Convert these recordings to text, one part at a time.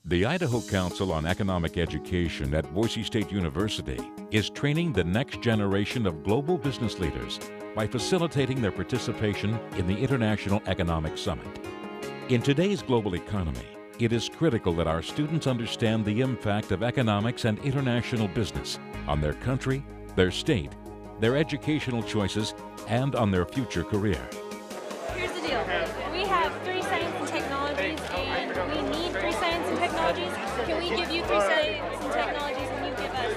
The Idaho Council on Economic Education at Boise State University is training the next generation of global business leaders by facilitating their participation in the International Economic Summit. In today's global economy, it is critical that our students understand the impact of economics and international business on their country, their state, their educational choices, and on their future career. Here's the deal. We have 3 science and technologies, and we need 3 science and technologies. Can we give you 3 science and technologies, and you give us?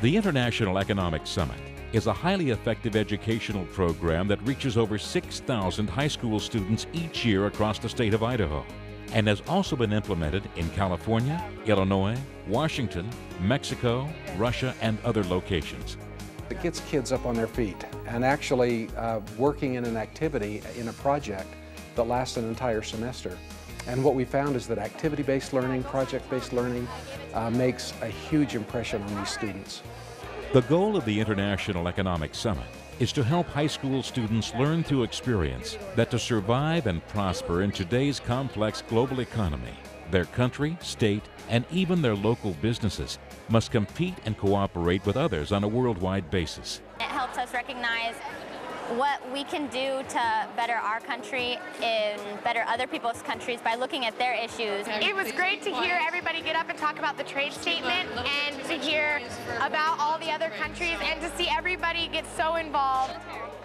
The International Economic Summit is a highly effective educational program that reaches over 6,000 high school students each year across the state of Idaho, and has also been implemented in California, Illinois, Washington, Mexico, Russia, and other locations. It gets kids up on their feet and actually working in an activity, in a project that lasts an entire semester. And what we found is that activity-based learning, project-based learning makes a huge impression on these students. The goal of the International Economic Summit is to help high school students learn through experience that to survive and prosper in today's complex global economy, their country, state, and even their local businesses must compete and cooperate with others on a worldwide basis. It helps us recognize what we can do to better our country and better other people's countries by looking at their issues. It was great to hear everybody get up and talk about the trade statement and to hear about all the other countries and to see everybody get so involved.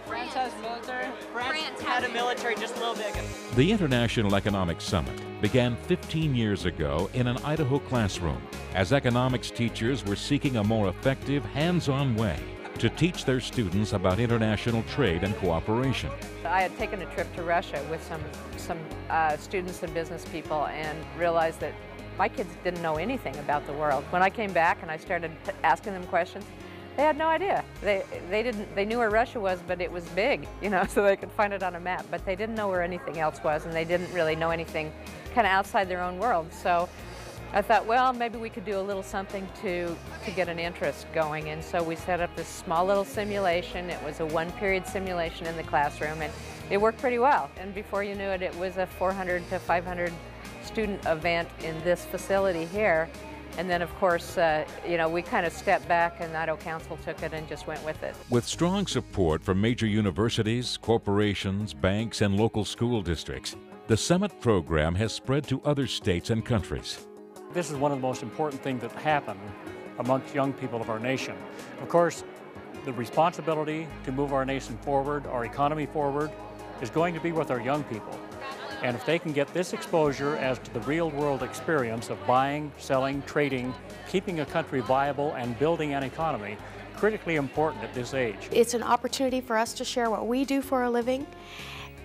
France has military. France had a military just a little bit ago. The International Economic Summit began 15 years ago in an Idaho classroom as economics teachers were seeking a more effective, hands-on way to teach their students about international trade and cooperation. I had taken a trip to Russia with some students and business people and realized that my kids didn't know anything about the world. When I came back and I started asking them questions, they had no idea. They knew where Russia was, but it was big, you know, so they could find it on a map, but they didn't know where anything else was, and they didn't really know anything kind of outside their own world. So I thought, well, maybe we could do a little something to get an interest going, and so we set up this small little simulation. It was a 1-period simulation in the classroom, and it worked pretty well. And before you knew it, it was a 400 to 500 student event in this facility here. And then, of course, you know, we kind of stepped back, and the Idaho Council took it and just went with it. With strong support from major universities, corporations, banks, and local school districts, the Summit program has spread to other states and countries. This is one of the most important things that happen amongst young people of our nation. Of course, the responsibility to move our nation forward, our economy forward, is going to be with our young people. And if they can get this exposure as to the real-world experience of buying, selling, trading, keeping a country viable, and building an economy, critically important at this age. It's an opportunity for us to share what we do for a living,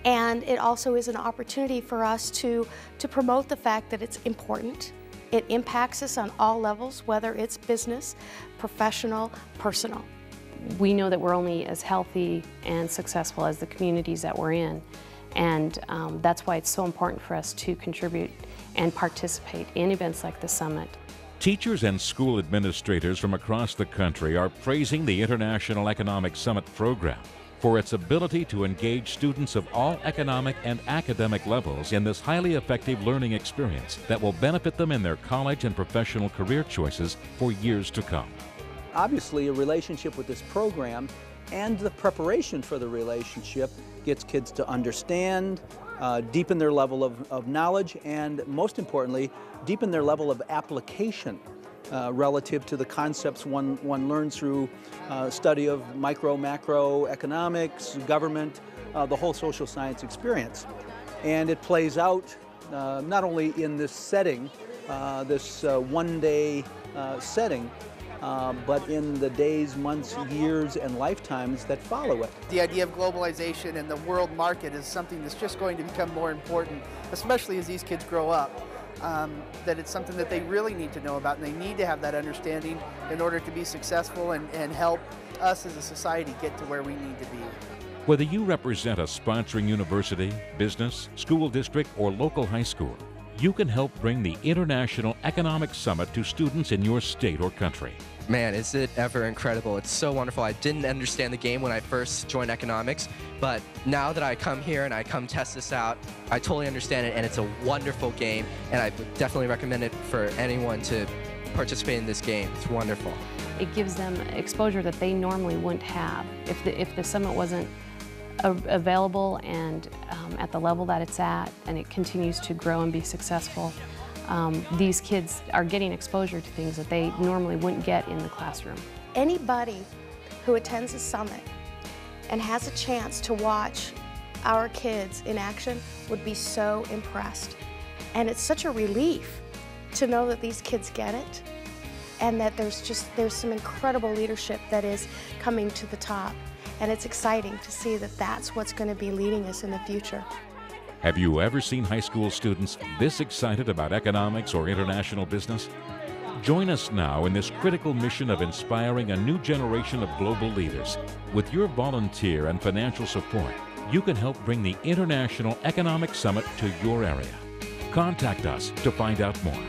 and it also is an opportunity for us to promote the fact that it's important. It impacts us on all levels, whether it's business, professional, personal. We know that we're only as healthy and successful as the communities that we're in, and that's why it's so important for us to contribute and participate in events like the Summit. Teachers and school administrators from across the country are praising the International Economic Summit program for its ability to engage students of all economic and academic levels in this highly effective learning experience that will benefit them in their college and professional career choices for years to come. Obviously, a relationship with this program and the preparation for the relationship gets kids to understand, deepen their level of knowledge, and most importantly, deepen their level of application relative to the concepts one learns through study of macro economics, government, the whole social science experience. And it plays out not only in this setting, this one-day setting, but in the days, months, years, and lifetimes that follow it. The idea of globalization and the world market is something that's just going to become more important, especially as these kids grow up. That it's something that they really need to know about, and they need to have that understanding in order to be successful and help us as a society get to where we need to be. Whether you represent a sponsoring university, business, school district, or local high school, you can help bring the International Economic Summit to students in your state or country. Man, is it ever incredible. It's so wonderful. I didn't understand the game when I first joined economics, but now that I come here and I come test this out, I totally understand it, and it's a wonderful game, and I would definitely recommend it for anyone to participate in this game. It's wonderful. It gives them exposure that they normally wouldn't have. If the summit wasn't available and at the level that it's at, and it continues to grow and be successful, these kids are getting exposure to things that they normally wouldn't get in the classroom. Anybody who attends a summit and has a chance to watch our kids in action would be so impressed. And it's such a relief to know that these kids get it, and that there's some incredible leadership that is coming to the top. And it's exciting to see that that's what's going to be leading us in the future. Have you ever seen high school students this excited about economics or international business? Join us now in this critical mission of inspiring a new generation of global leaders. With your volunteer and financial support, you can help bring the International Economic Summit to your area. Contact us to find out more.